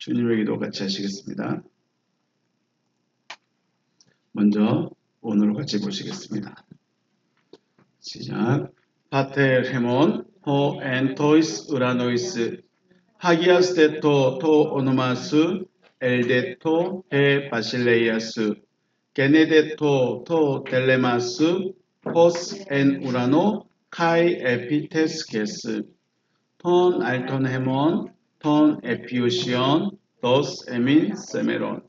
주님의 기도 같이 하시겠습니다. 먼저 오늘 같이 보시겠습니다. 시작. 파텔 헤몬 호 엔토이스 우라노이스 하기아스 데토 토 오노마스 엘데토 헤 바실레이아스 게네데토 토 델레마스 호스 엔 우라노 카이 에피테스게스 톤 알톤 헤몬 톤 에피우시온 도스 에민 세메론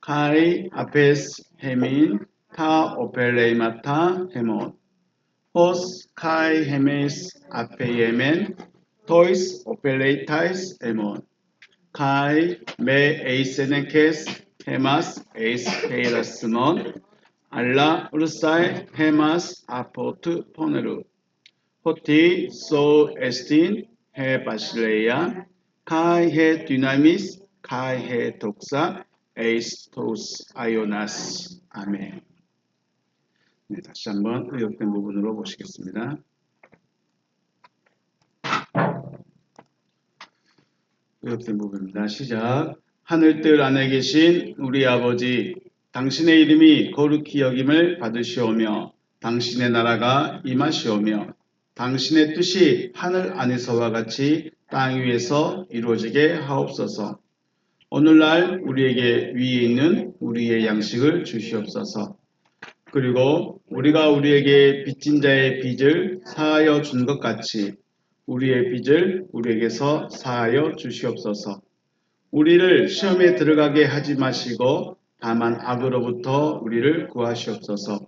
카이 아페스 헤민 타 오펠레이마타 헤몬 호스 카이 헤메스 아페이에멘 토이스 오펠레이타이스 헤몬 카이 메 에이세네케스 헤마스 에이스 페이라스논 알라 우르사이 헤마스 아포트 포네루 호티 소 에스틴 헤 바실레이아 카이 헤 디나미스 카이 헤 독사 에이스토스 아이오나스 아멘. 네, 다시 한번 의역된 부분으로 보시겠습니다. 의역된 부분입니다. 시작. 하늘뜰 안에 계신 우리 아버지, 당신의 이름이 거룩히 여김을 받으시오며 당신의 나라가 임하시오며 당신의 뜻이 하늘 안에서와 같이 땅 위에서 이루어지게 하옵소서. 오늘날 우리에게 위에 있는 우리의 양식을 주시옵소서. 그리고 우리가 우리에게 빚진 자의 빚을 사하여 준 것 같이 우리의 빚을 우리에게서 사하여 주시옵소서. 우리를 시험에 들어가게 하지 마시고 다만 악으로부터 우리를 구하시옵소서.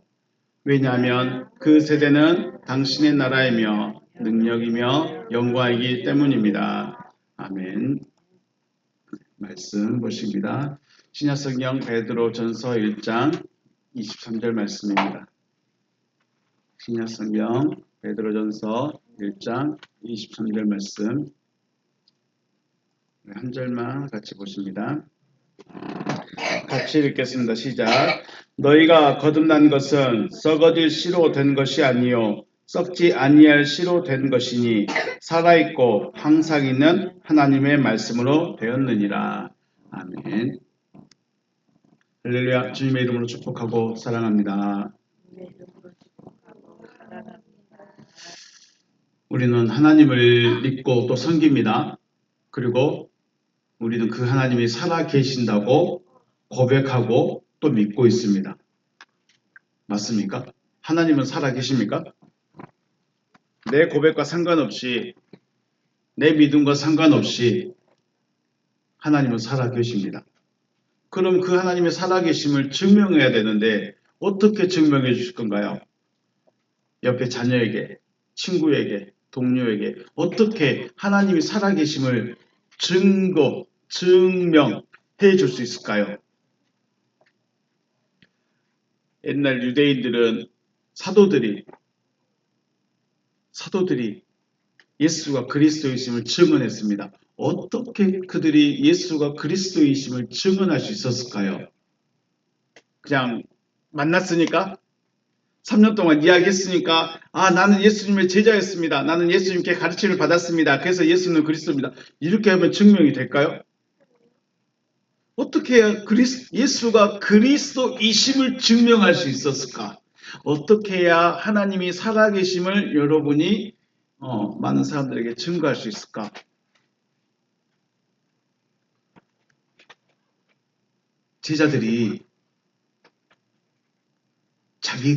왜냐하면 그 세대는 당신의 나라이며 능력이며 영광이기 때문입니다. 아멘. 말씀 보십니다. 신약성경 베드로전서 1장 23절 말씀입니다. 신약성경 베드로전서 1장 23절 말씀 한 절만 같이 보십니다. 같이 읽겠습니다. 시작. 너희가 거듭난 것은 썩어질 씨로 된 것이 아니요 썩지 아니할 씨로 된 것이니 살아있고 항상 있는 하나님의 말씀으로 되었느니라. 아멘. 할렐루야. 주님의 이름으로 축복하고 사랑합니다. 우리는 하나님을 믿고 또 섬깁니다. 그리고 우리는 그 하나님이 살아 계신다고 고백하고 또 믿고 있습니다. 맞습니까? 하나님은 살아 계십니까? 내 고백과 상관없이 내 믿음과 상관없이 하나님은 살아 계십니다. 그럼 그 하나님의 살아계심을 증명해야 되는데 어떻게 증명해 주실 건가요? 옆에 자녀에게, 친구에게, 동료에게 어떻게 하나님이 살아계심을 증명해 줄 수 있을까요? 옛날 유대인들은 사도들이 예수가 그리스도이심을 증언했습니다. 어떻게 그들이 예수가 그리스도이심을 증언할 수 있었을까요? 그냥 만났으니까 3년 동안 이야기했으니까 나는 예수님의 제자였습니다. 나는 예수님께 가르침을 받았습니다. 그래서 예수는 그리스도입니다. 이렇게 하면 증명이 될까요? 어떻게 해야 예수가 그리스도이심을 증명할 수 있었을까? 어떻게 해야 하나님이 살아계심을 여러분이 많은 사람들에게 증거할 수 있을까? 제자들이 자기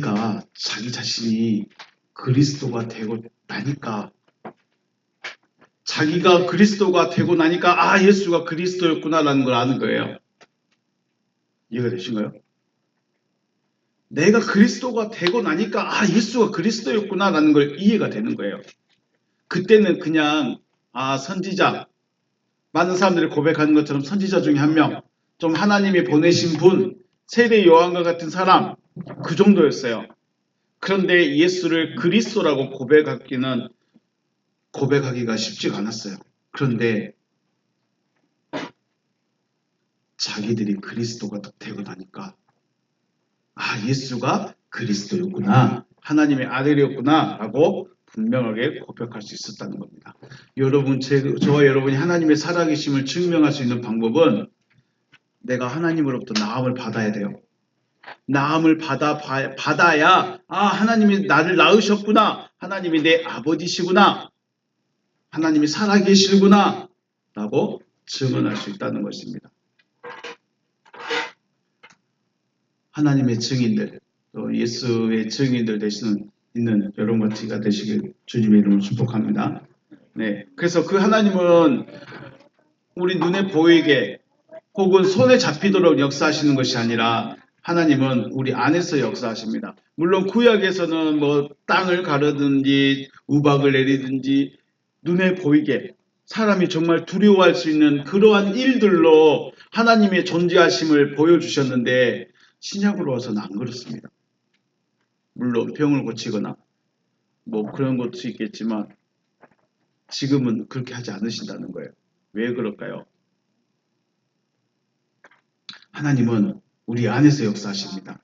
자신이 그리스도가 되고 나니까 자기가 그리스도가 되고 나니까 예수가 그리스도였구나라는 걸 아는 거예요. 이해가 되신가요? 내가 그리스도가 되고 나니까 예수가 그리스도였구나라는 걸 이해가 되는 거예요. 그때는 그냥 선지자, 많은 사람들이 고백하는 것처럼 선지자 중에 한 명, 좀 하나님이 보내신 분, 세례 요한과 같은 사람, 그 정도였어요. 그런데 예수를 그리스도라고 고백하기가 쉽지가 않았어요. 그런데 자기들이 그리스도가 되고 나니까 예수가 그리스도였구나, 하나님의 아들이었구나 라고 분명하게 고백할 수 있었다는 겁니다. 여러분, 저와 여러분이 하나님의 살아계심을 증명할 수 있는 방법은 내가 하나님으로부터 나음을 받아야 돼요. 나음을 받아야 하나님이 나를 낳으셨구나. 하나님이 내 아버지시구나. 하나님이 살아계시구나. 라고 증언할 수 있다는 것입니다. 하나님의 증인들, 또 예수의 증인들 되시는 있는 여러분과 되시길 주님의 이름으로 축복합니다. 네, 그래서 그 하나님은 우리 눈에 보이게 혹은 손에 잡히도록 역사하시는 것이 아니라 하나님은 우리 안에서 역사하십니다. 물론 구약에서는 뭐 땅을 가르든지 우박을 내리든지 눈에 보이게 사람이 정말 두려워할 수 있는 그러한 일들로 하나님의 존재하심을 보여주셨는데 신약으로 와서는 안 그렇습니다. 물론 병을 고치거나 뭐 그런 것도 있겠지만 지금은 그렇게 하지 않으신다는 거예요. 왜 그럴까요? 하나님은 우리 안에서 역사하십니다.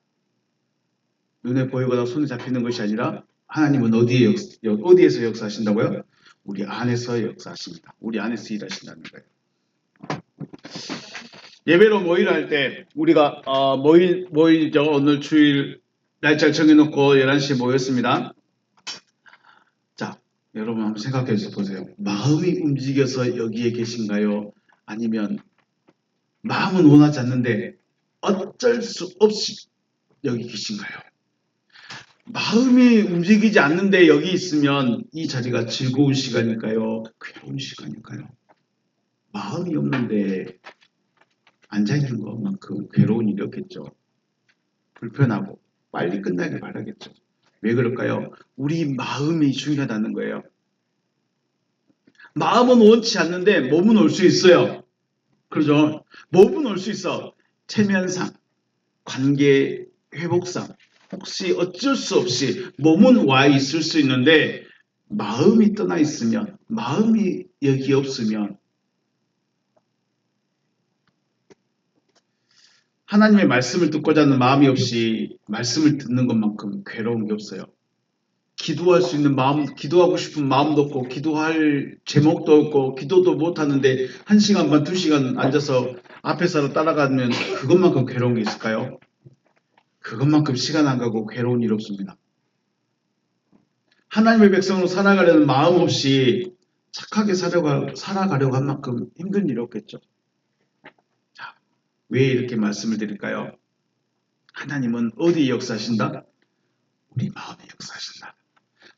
눈에 보이거나 손에 잡히는 것이 아니라 하나님은 어디에서 역사하신다고요? 우리 안에서 역사하십니다. 우리 안에서 일하신다는 거예요. 예배로 모일할 때 우리가 모이죠. 오늘 주일 날짜를 정해놓고 11시에 모였습니다. 자, 여러분 한번 생각해 보세요. 마음이 움직여서 여기에 계신가요? 아니면 마음은 원하지 않는데 어쩔 수 없이 여기 계신가요? 마음이 움직이지 않는데 여기 있으면 이 자리가 즐거운 시간일까요? 괴로운 시간일까요? 마음이 없는데 앉아있는 것만큼 괴로운 일이 없겠죠. 불편하고 빨리 끝나길 바라겠죠. 왜 그럴까요? 우리 마음이 중요하다는 거예요. 마음은 원치 않는데 몸은 올 수 있어요. 그러죠? 몸은 올 수 있어. 체면상, 관계 회복상, 혹시 어쩔 수 없이 몸은 와 있을 수 있는데 마음이 떠나 있으면, 마음이 여기 없으면 하나님의 말씀을 듣고자 하는 마음이 없이 말씀을 듣는 것만큼 괴로운 게 없어요. 기도할 수 있는 마음, 기도하고 싶은 마음도 없고 기도할 제목도 없고 기도도 못하는데 1시간 반, 2시간 앉아서 앞에 사람 따라가면 그것만큼 괴로운 게 있을까요? 그것만큼 시간 안 가고 괴로운 일 없습니다. 하나님의 백성으로 살아가려는 마음 없이 착하게 살아가려고 한 만큼 힘든 일이 없겠죠. 자, 왜 이렇게 말씀을 드릴까요? 하나님은 어디에 역사하신다? 우리 마음에 역사하신다.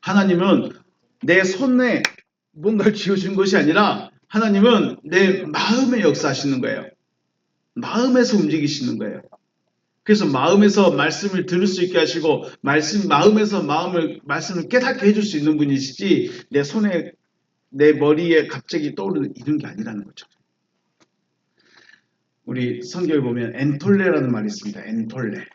하나님은 내 손에 뭔가를 쥐어준 것이 아니라 하나님은 내 마음에 역사하시는 거예요. 마음에서 움직이시는 거예요. 그래서 마음에서 말씀을 들을 수 있게 하시고 마음에서 말씀을 깨닫게 해줄 수 있는 분이시지 내 손에 내 머리에 갑자기 떠오르는 이런 게 아니라는 거죠. 우리 성경에 보면 엔톨레라는 말이 있습니다. 엔톨레.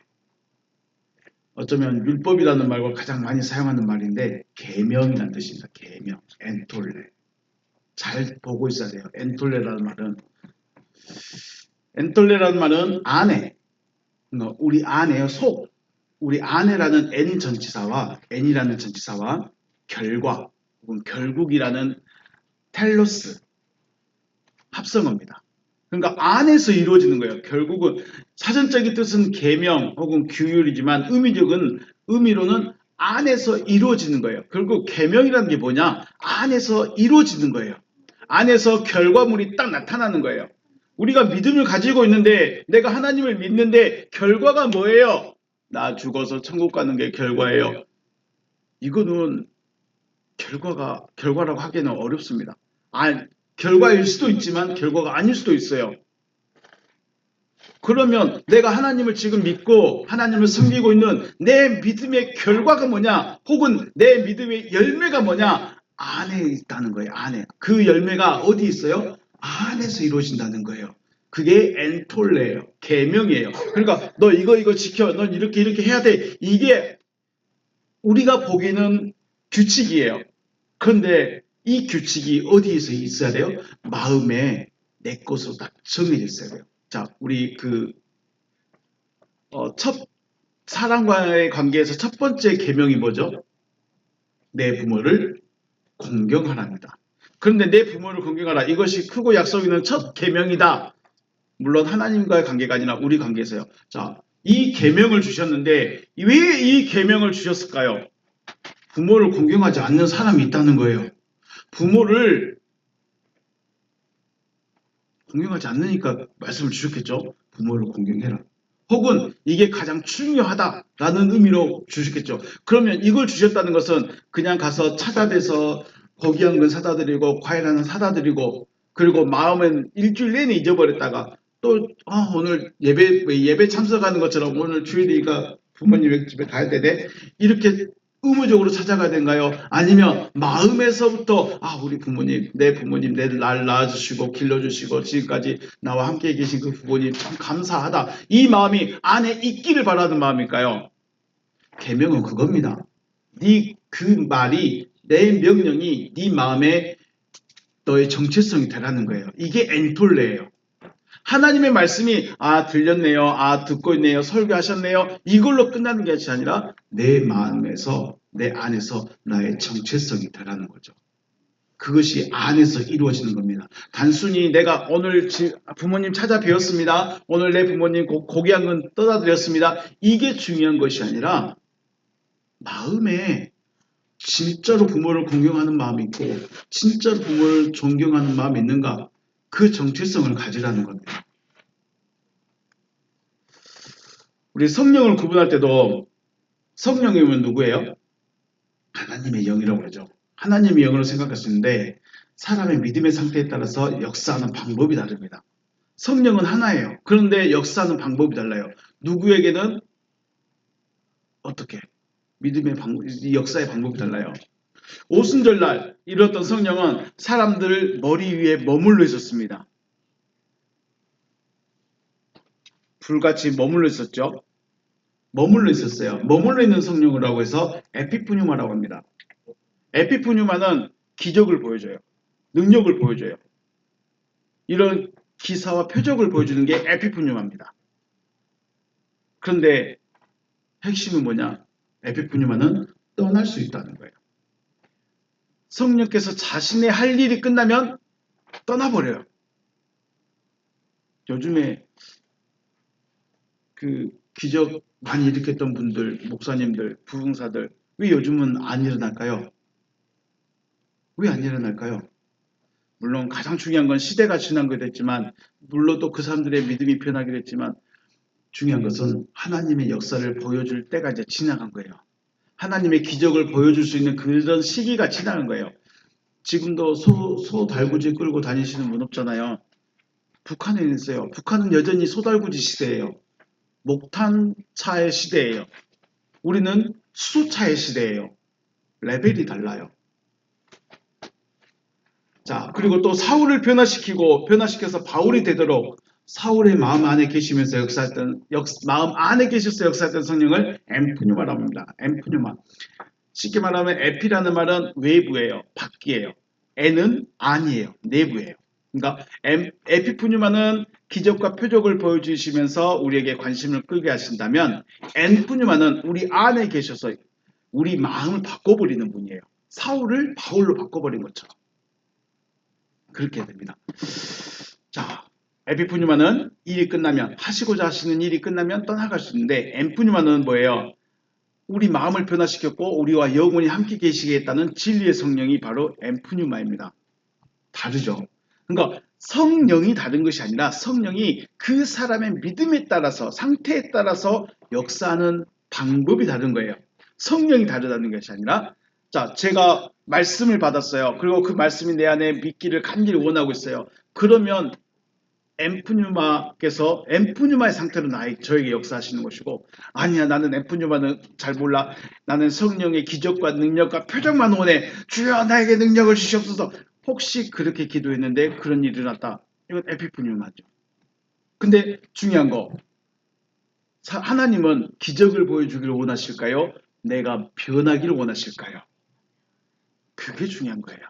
어쩌면 율법이라는 말과 가장 많이 사용하는 말인데 계명이라는 뜻입니다. 계명, 엔톨레. 잘 보고 있어야 돼요. 엔톨레라는 말은 아내, 우리 아내의 속, 우리 아내라는 N이라는 전치사와 결과, 혹은 결국이라는 텔로스, 합성어입니다. 그러니까 안에서 이루어지는 거예요. 결국은 사전적인 뜻은 계명 혹은 규율이지만 의미로는 안에서 이루어지는 거예요. 결국 계명이라는 게 뭐냐? 안에서 이루어지는 거예요. 안에서 결과물이 딱 나타나는 거예요. 우리가 믿음을 가지고 있는데 내가 하나님을 믿는데 결과가 뭐예요? 나 죽어서 천국 가는 게 결과예요. 이거는 결과라고 하기는 어렵습니다. 결과일 수도 있지만 결과가 아닐 수도 있어요. 그러면 내가 하나님을 지금 믿고 하나님을 섬기고 있는 내 믿음의 결과가 뭐냐? 혹은 내 믿음의 열매가 뭐냐? 안에 있다는 거예요. 안에. 그 열매가 어디 있어요? 안에서 이루어진다는 거예요. 그게 엔톨레예요. 계명이에요. 그러니까 너 이거 지켜. 넌 이렇게 해야 돼. 이게 우리가 보기에는 규칙이에요. 그런데 이 규칙이 어디에서 있어야 돼요? 마음에 내 것으로 딱 정해져 있어야 돼요. 자, 우리 사랑과의 관계에서 첫 번째 계명이 뭐죠? 내 부모를 공경하랍니다. 그런데 내 부모를 공경하라. 이것이 크고 약속 있는 첫 계명이다. 물론 하나님과의 관계가 아니라 우리 관계에서요. 자, 이 계명을 주셨는데 왜 이 계명을 주셨을까요? 부모를 공경하지 않는 사람이 있다는 거예요. 부모를 공경하지 않으니까 말씀을 주셨겠죠. 부모를 공경해라. 혹은 이게 가장 중요하다라는 의미로 주셨겠죠. 그러면 이걸 주셨다는 것은 그냥 가서 찾아뵈서 고기 한 건 사다 드리고 과일 하나 사다 드리고 그리고 마음은 일주일 내내 잊어버렸다가 또 오늘 예배 참석하는 것처럼 오늘 주일이니까 부모님 집에 가야 되네. 이렇게 의무적으로 찾아가야 되는가요? 아니면 마음에서부터 우리 부모님, 내 부모님 날 낳아주시고 길러주시고 지금까지 나와 함께 계신 그 부모님 참 감사하다. 이 마음이 안에 있기를 바라는 마음일까요? 계명은 그겁니다. 그 말이 내 명령이 네 마음에 너의 정체성이 되라는 거예요. 이게 엔톨레예요. 하나님의 말씀이 들렸네요. 듣고 있네요. 설교하셨네요. 이걸로 끝나는 게 아니라 내 마음에서 내 안에서 나의 정체성이 되라는 거죠. 그것이 안에서 이루어지는 겁니다. 단순히 내가 오늘 부모님 찾아뵈었습니다. 오늘 내 부모님 고기 한 건 떠다 드렸습니다. 이게 중요한 것이 아니라 마음에 진짜로 부모를 공경하는 마음이 있고 진짜로 부모를 존경하는 마음이 있는가? 그 정체성을 가지라는 겁니다. 우리 성령을 구분할 때도 성령이면 누구예요? 하나님의 영이라고 그러죠. 하나님의 영으로 생각할 수 있는데 사람의 믿음의 상태에 따라서 역사하는 방법이 다릅니다. 성령은 하나예요. 그런데 역사하는 방법이 달라요. 누구에게는 어떻게? 믿음의 방법, 역사의 방법이 달라요. 오순절날 이뤘던 성령은 사람들 머리 위에 머물러 있었습니다. 불같이 머물러 있었죠. 머물러 있었어요. 머물러 있는 성령이라고 해서 에피푸뉴마라고 합니다. 에피푸뉴마는 기적을 보여줘요. 능력을 보여줘요. 이런 기사와 표적을 보여주는 게 에피푸뉴마입니다. 그런데 핵심은 뭐냐? 에피푸뉴마는 떠날 수 있다는 거예요. 성령께서 자신의 할 일이 끝나면 떠나버려요. 요즘에 그 기적 많이 일으켰던 분들, 목사님들, 부흥사들 왜 요즘은 안 일어날까요? 왜 안 일어날까요? 물론 가장 중요한 건 시대가 지난 게 됐지만 물론 또 그 사람들의 믿음이 변하게 됐지만 중요한 것은 하나님의 역사를 보여줄 때가 이제 지나간 거예요. 하나님의 기적을 보여줄 수 있는 그런 시기가 지나간 거예요. 지금도 소 달구지 끌고 다니시는 분 없잖아요. 북한에 있어요. 북한은 여전히 소달구지 시대예요. 목탄차의 시대예요. 우리는 수소차의 시대예요. 레벨이 달라요. 자, 그리고 또 사울을 변화시켜서 바울이 되도록 사울의 마음 안에 계시면서 역사했던 마음 안에 계셔서 역사했던 성령을 엠프뉴마라고 합니다. 엠프뉴마. 쉽게 말하면 에피라는 말은 외부예요. 밖이에요. 에는 안이에요. 내부예요. 그러니까 에피푸뉴마는 기적과 표적을 보여주시면서 우리에게 관심을 끌게 하신다면 엔푸뉴마는 우리 안에 계셔서 우리 마음을 바꿔버리는 분이에요. 사울을 바울로 바꿔버린 것처럼. 그렇게 됩니다. 자, 에피푸뉴마는 일이 끝나면 하시고자 하시는 일이 끝나면 떠나갈 수 있는데 엠푸뉴마는 뭐예요? 우리 마음을 변화시켰고 우리와 영원히 함께 계시겠다는 진리의 성령이 바로 엠푸뉴마입니다. 다르죠. 그러니까 성령이 다른 것이 아니라 성령이 그 사람의 믿음에 따라서 상태에 따라서 역사하는 방법이 다른 거예요. 성령이 다르다는 것이 아니라 자, 제가 말씀을 받았어요. 그리고 그 말씀이 내 안에 믿기를 간절히 원하고 있어요. 그러면 엠프뉴마께서 엠프뉴마의 상태로 저에게 역사하시는 것이고 아니야 나는 엠프뉴마는 잘 몰라. 나는 성령의 기적과 능력과 표적만 원해. 주여 나에게 능력을 주시옵소서. 혹시 그렇게 기도했는데 그런 일이 일어났다. 이건 에피푸뉴마죠. 근데 중요한 거 하나님은 기적을 보여주기를 원하실까요? 내가 변하기를 원하실까요? 그게 중요한 거예요.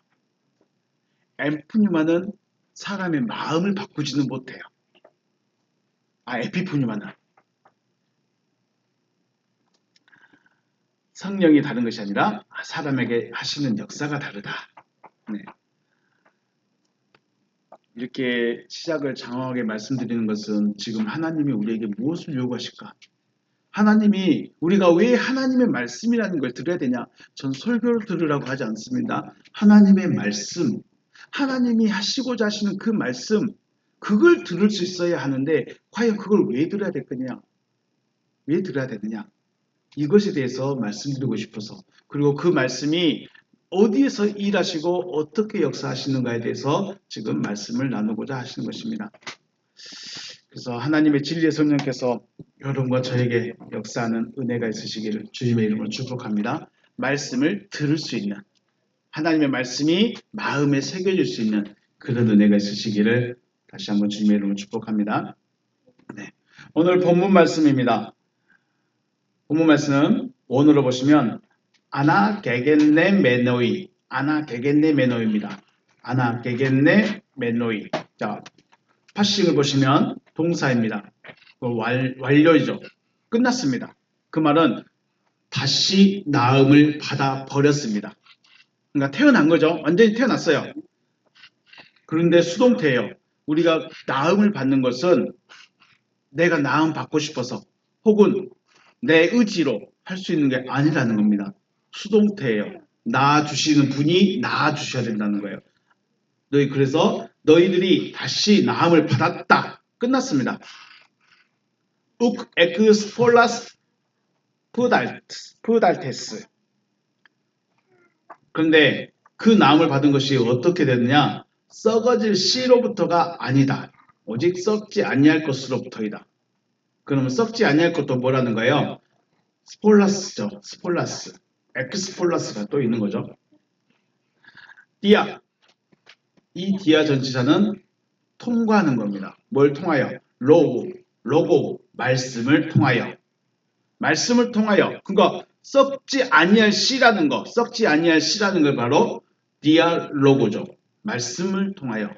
엠프뉴마는 사람의 마음을 바꾸지는 못해요. 에피푸뉴마는 성령이 다른 것이 아니라 사람에게 하시는 역사가 다르다. 네. 이렇게 시작을 장황하게 말씀드리는 것은 지금 하나님이 우리에게 무엇을 요구하실까? 하나님이 우리가 왜 하나님의 말씀이라는 걸 들어야 되냐? 전 설교를 들으라고 하지 않습니다. 하나님의 말씀, 하나님이 하시고자 하시는 그 말씀, 그걸 들을 수 있어야 하는데 과연 그걸 왜 들어야 되겠냐? 왜 들어야 되느냐? 이것에 대해서 말씀드리고 싶어서, 그리고 그 말씀이 어디에서 일하시고 어떻게 역사하시는가에 대해서 지금 말씀을 나누고자 하시는 것입니다. 그래서 하나님의 진리의 성령께서 여러분과 저에게 역사하는 은혜가 있으시기를 주님의 이름으로 축복합니다. 말씀을 들을 수 있는, 하나님의 말씀이 마음에 새겨질 수 있는 그런 은혜가 있으시기를 다시 한번 주님의 이름으로 축복합니다. 네. 오늘 본문 말씀입니다. 본문 말씀은 원어로 보시면 아나게겐네 메노이, 아나게겐네 메노이입니다. 아나게겐네 메노이. 자, 파싱을 보시면 동사입니다. 완료이죠. 끝났습니다. 그 말은 다시 나음을 받아 버렸습니다. 그러니까 태어난 거죠. 완전히 태어났어요. 그런데 수동태예요. 우리가 나음을 받는 것은 내가 나음 받고 싶어서 혹은 내 의지로 할 수 있는 게 아니라는 겁니다. 수동태예요. 낳아주시는 분이 낳아주셔야 된다는 거예요. 그래서 너희들이 다시 나음을 받았다. 끝났습니다. 욱 에크스폴라스 푸달테스. 그런데 그 나음을 받은 것이 어떻게 됐느냐? 썩어질 씨로부터가 아니다. 오직 썩지 아니할 것으로부터이다. 그러면 썩지 아니할 것도 뭐라는 거예요? 스폴라스죠. 스폴라스. 엑스폴라스가 또 있는 거죠. 디아. 이 디아 전치사는 통과하는 겁니다. 뭘 통하여? 로고, 말씀을 통하여. 말씀을 통하여. 그러니까 썩지 아니할 씨라는 거, 썩지 아니할 씨라는 걸 바로 디아로고죠. 말씀을 통하여.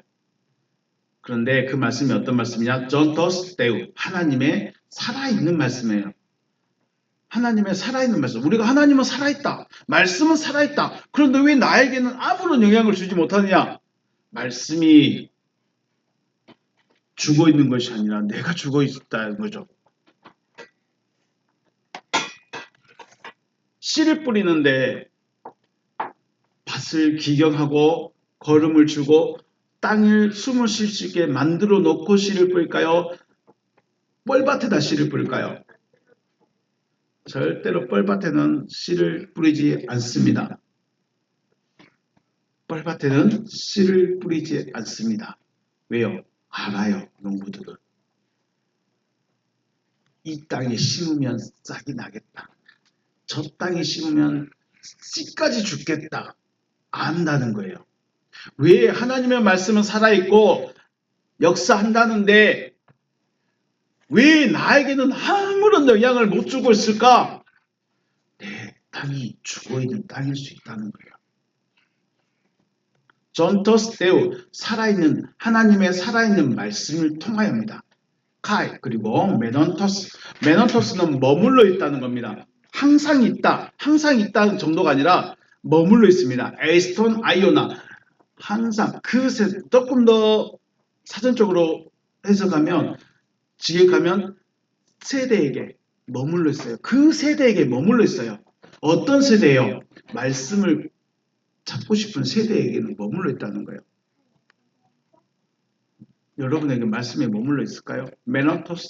그런데 그 말씀이 어떤 말씀이냐? 전토스 데우. 하나님의 살아있는 말씀이에요. 하나님의 살아있는 말씀. 우리가 하나님은 살아있다. 말씀은 살아있다. 그런데 왜 나에게는 아무런 영향을 주지 못하느냐? 말씀이 죽어 있는 것이 아니라 내가 죽어 있다는 거죠. 씨를 뿌리는데 밭을 기경하고 거름을 주고 땅을 숨을 쉴 수 있게 만들어 놓고 씨를 뿌릴까요? 뻘밭에다 씨를 뿌릴까요? 절대로 뻘밭에는 씨를 뿌리지 않습니다. 뻘밭에는 씨를 뿌리지 않습니다. 왜요? 알아요, 농부들은. 이 땅에 심으면 싹이 나겠다. 저 땅에 심으면 씨까지 죽겠다. 안다는 거예요. 왜 하나님의 말씀은 살아있고 역사한다는데 왜 나에게는 아무런 영향을 못 주고 있을까? 내 땅이 죽어있는 땅일 수 있다는 거예요. 전토스 데우, 살아있는 하나님의 살아있는 말씀을 통하여입니다. 카이 그리고 메넌토스는 머물러 있다는 겁니다. 항상 있다는 정도가 아니라 머물러 있습니다. 에스톤 아이오나 항상 조금 더 사전적으로 해석하면 직역하면 세대에게 머물러 있어요. 그 세대에게 머물러 있어요. 어떤 세대예요? 말씀을 찾고 싶은 세대에게는 머물러 있다는 거예요. 여러분에게 말씀에 머물러 있을까요? 메넌토스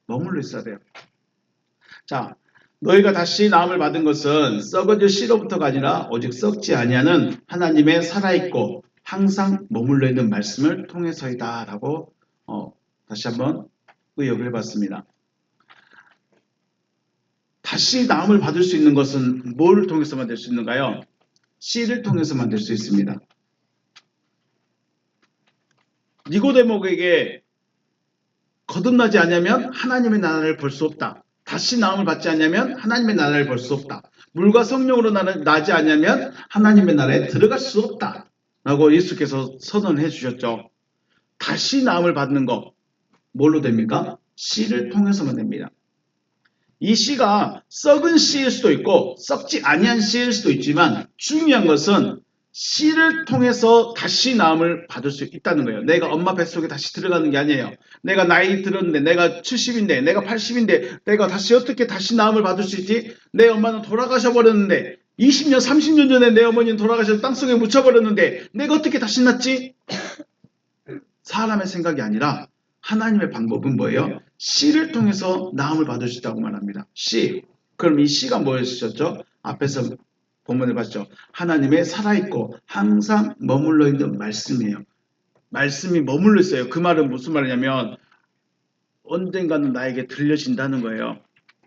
머물러 있어야 돼요. 자, 너희가 다시 나음을 받은 것은 썩어질 씨로부터가 아니라 오직 썩지 아니하는 하나님의 살아있고 항상 머물러 있는 말씀을 통해서이다 라고 다시 한번 의역을 해봤습니다. 다시 나음을 받을 수 있는 것은 뭘 통해서만 될 수 있는가요? 씨를 통해서만 될 수 있습니다. 니고데모에게 거듭나지 않으면 하나님의 나라를 볼 수 없다. 다시 나음을 받지 않으면 하나님의 나라를 볼 수 없다. 물과 성령으로 나지 않으면 하나님의 나라에 들어갈 수 없다. 라고 예수께서 선언해 주셨죠. 다시 나음을 받는 거 뭘로 됩니까? 씨를 통해서만 됩니다. 이 씨가 썩은 씨일 수도 있고 썩지 아니한 씨일 수도 있지만 중요한 것은 씨를 통해서 다시 나음을 받을 수 있다는 거예요. 내가 엄마 뱃속에 다시 들어가는 게 아니에요. 내가 나이 들었는데, 내가 70인데, 내가 80인데, 내가 다시 어떻게 다시 나음을 받을 수 있지? 내 엄마는 돌아가셔 버렸는데, 20년, 30년 전에 내 어머니는 돌아가셔서 땅속에 묻혀버렸는데, 내가 어떻게 다시 났지? 사람의 생각이 아니라 하나님의 방법은 뭐예요? 씨를 통해서 나음을 받을 수 있다고 말합니다. 씨. 그럼 이 씨가 뭐였었죠? 앞에서 본문을 봤죠. 하나님의 살아있고 항상 머물러 있는 말씀이에요. 말씀이 머물러 있어요. 그 말은 무슨 말이냐면 언젠가는 나에게 들려진다는 거예요.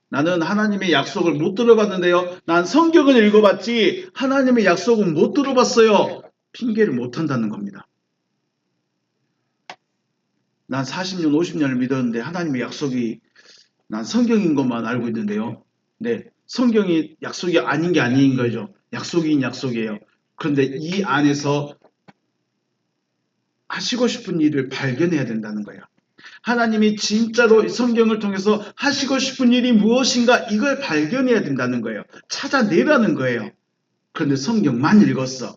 나는 하나님의 약속을 못 들어봤는데요. 난 성경을 읽어봤지 하나님의 약속은 못 들어봤어요. 핑계를 못 한다는 겁니다. 난 40년, 50년을 믿었는데 하나님의 약속이 난 성경인 것만 알고 있는데요. 네, 성경이 약속이 아닌 게 아닌 거죠. 약속인 약속이에요. 그런데 이 안에서 하시고 싶은 일을 발견해야 된다는 거예요. 하나님이 진짜로 성경을 통해서 하시고 싶은 일이 무엇인가 이걸 발견해야 된다는 거예요. 찾아내라는 거예요. 그런데 성경만 읽었어.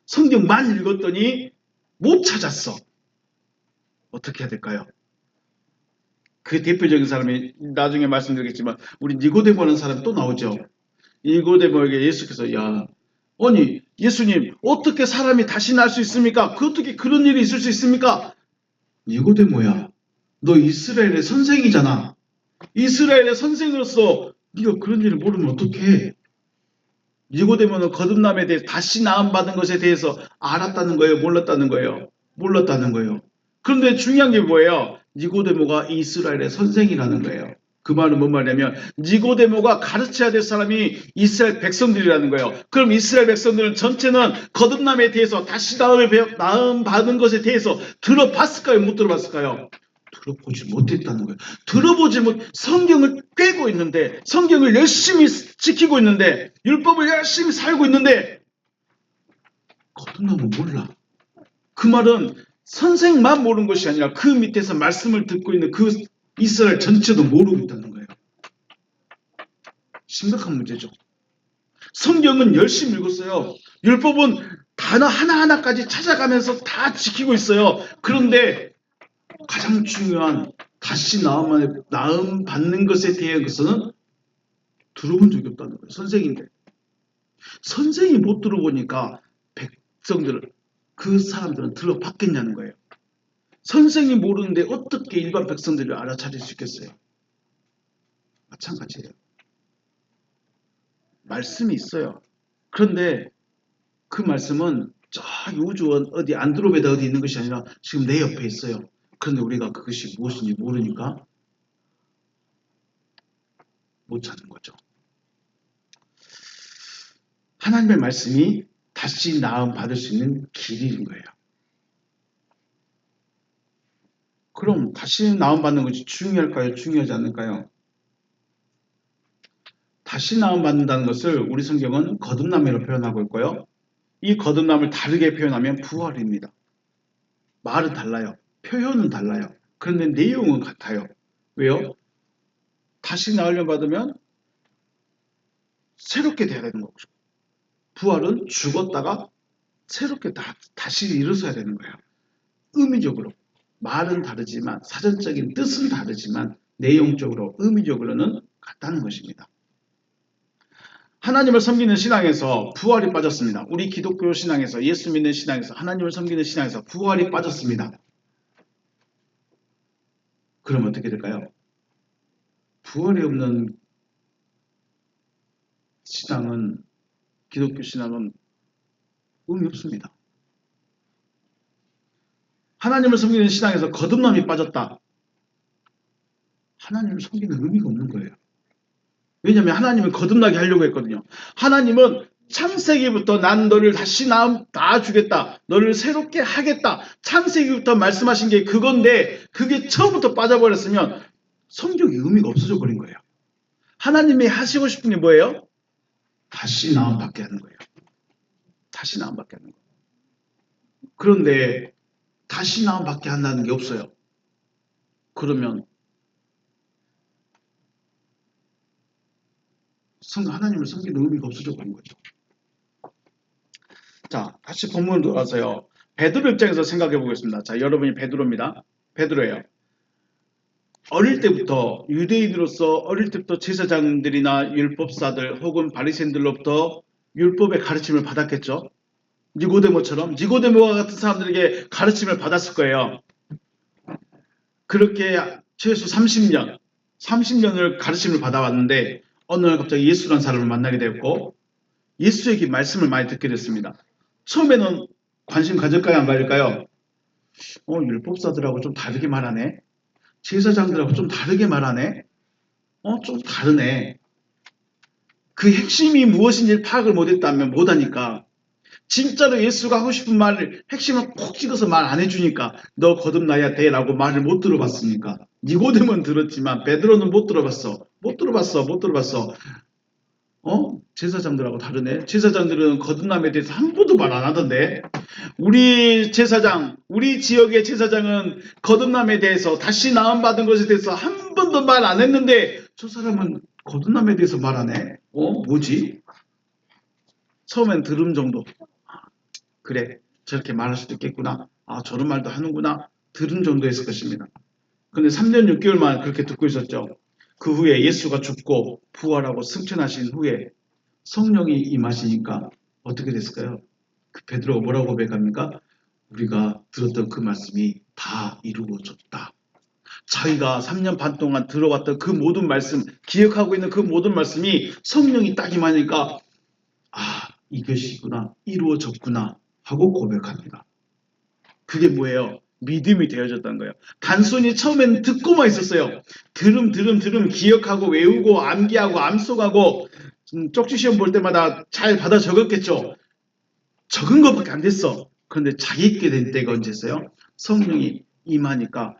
성경만 읽었더니 못 찾았어. 어떻게 해야 될까요? 그 대표적인 사람이 나중에 말씀드리겠지만 우리 니고데모라는 사람이 또 나오죠. 니고데모에게 예수께서 야 아니 예수님 어떻게 사람이 다시 날 수 있습니까? 어떻게 그런 일이 있을 수 있습니까? 니고데모야 너 이스라엘의 선생이잖아. 이스라엘의 선생으로서 네가 그런 일을 모르면 어떡해. 니고데모는 거듭남에 대해 다시 나음받은 것에 대해서 알았다는 거예요? 몰랐다는 거예요? 몰랐다는 거예요. 그런데 중요한 게 뭐예요? 니고데모가 이스라엘의 선생이라는 거예요. 그 말은 뭔 말이냐면 니고데모가 가르쳐야 될 사람이 이스라엘 백성들이라는 거예요. 그럼 이스라엘 백성들은 전체는 거듭남에 대해서 다시 나음 받은 것에 대해서 들어봤을까요? 못 들어봤을까요? 들어보지 못했다는 거예요. 들어보지 못, 성경을 꿰고 있는데, 성경을 열심히 지키고 있는데, 율법을 열심히 살고 있는데, 거듭남은 몰라. 그 말은 선생만 모르는 것이 아니라 그 밑에서 말씀을 듣고 있는 그 이스라엘 전체도 모르고 있다는 거예요. 심각한 문제죠. 성경은 열심히 읽었어요. 율법은 단어 하나하나까지 찾아가면서 다 지키고 있어요. 그런데 가장 중요한 다시 나음 받는 것에 대해서는 들어본 적이 없다는 거예요. 선생인데. 선생이 못 들어보니까 백성들, 그 사람들은 들어봤겠냐는 거예요. 선생이 모르는데 어떻게 일반 백성들을 알아차릴 수 있겠어요? 마찬가지예요. 말씀이 있어요. 그런데 그 말씀은 저기 우주원 어디 안드로메다 어디 있는 것이 아니라 지금 내 옆에 있어요. 그런데 우리가 그것이 무엇인지 모르니까 못 찾는 거죠. 하나님의 말씀이 다시 나음 받을 수 있는 길인 거예요. 그럼 다시 나음 받는 것이 중요할까요? 중요하지 않을까요? 다시 나음 받는다는 것을 우리 성경은 거듭남이라고 표현하고 있고요. 이 거듭남을 다르게 표현하면 부활입니다. 말은 달라요. 표현은 달라요. 그런데 내용은 같아요. 왜요? 다시 나으려 받으면 새롭게 돼야 되는 거죠. 부활은 죽었다가 새롭게 다시 일어서야 되는 거예요. 의미적으로. 말은 다르지만 사전적인 뜻은 다르지만 내용적으로 의미적으로는 같다는 것입니다. 하나님을 섬기는 신앙에서 부활이 빠졌습니다. 우리 기독교 신앙에서 예수 믿는 신앙에서 하나님을 섬기는 신앙에서 부활이 빠졌습니다. 그럼 어떻게 될까요? 부활이 없는 신앙은 기독교 신앙은 의미 없습니다. 하나님을 섬기는 신앙에서 거듭남이 빠졌다. 하나님을 섬기는 의미가 없는 거예요. 왜냐하면 하나님은 거듭나게 하려고 했거든요. 하나님은 창세기부터 난 너를 다시 낳아주겠다. 너를 새롭게 하겠다. 창세기부터 말씀하신 게 그건데 그게 처음부터 빠져버렸으면 성경의 의미가 없어져 버린 거예요. 하나님이 하시고 싶은 게 뭐예요? 다시 나음받게 하는 거예요. 다시 나음받게 하는 거예요. 그런데 다시 나음받게 한다는 게 없어요. 그러면 하나님을 섬기는 의미가 없어져 버린 거죠. 자, 다시 본문으로 돌아가서요. 베드로 입장에서 생각해 보겠습니다. 자, 여러분이 베드로입니다. 베드로예요. 어릴 때부터 유대인으로서 어릴 때부터 제사장들이나 율법사들 혹은 바리새인들로부터 율법의 가르침을 받았겠죠. 니고데모처럼 니고데모와 같은 사람들에게 가르침을 받았을 거예요. 그렇게 최소 30년을 가르침을 받아왔는데 어느 날 갑자기 예수라는 사람을 만나게 되었고 예수에게 말씀을 많이 듣게 됐습니다. 처음에는 관심 가질까요? 안 가질까요? 율법사들하고 좀 다르게 말하네. 제사장들하고 좀 다르게 말하네. 좀 다르네. 그 핵심이 무엇인지 파악을 못했다면 못하니까 진짜로 예수가 하고 싶은 말을 핵심을 콕 찍어서 말 안 해주니까 너 거듭나야 돼 라고 말을 못 들어봤으니까 니고데모는 들었지만 베드로는 못 들어봤어. 못 들어봤어. 제사장들하고 다르네. 제사장들은 거듭남에 대해서 한 번도 말 안 하던데 우리 지역의 제사장은 거듭남에 대해서 다시 나음받은 것에 대해서 한 번도 말 안 했는데 저 사람은 거듭남에 대해서 말하네. 뭐지? 처음엔 들음 정도. 그래, 저렇게 말할 수도 있겠구나. 저런 말도 하는구나. 들은 정도였을 것입니다. 근데 3년 6개월 만에 그렇게 듣고 있었죠. 그 후에 예수가 죽고 부활하고 승천하신 후에 성령이 임하시니까 어떻게 됐을까요? 그 베드로가 뭐라고 고백합니까? 우리가 들었던 그 말씀이 다 이루어졌다. 자기가 3년 반 동안 들어왔던 그 모든 말씀, 기억하고 있는 그 모든 말씀이 성령이 딱 임하니까 이것이구나, 이루어졌구나 하고 고백합니다. 그게 뭐예요? 믿음이 되어졌다는 거예요. 단순히 처음에는 듣고만 있었어요. 들음 기억하고 외우고 암기하고 암속하고 쪽지 시험 볼 때마다 잘 받아 적었겠죠. 적은 것밖에 안 됐어. 그런데 자기 있게 된 때가 언제였어요? 성령이 임하니까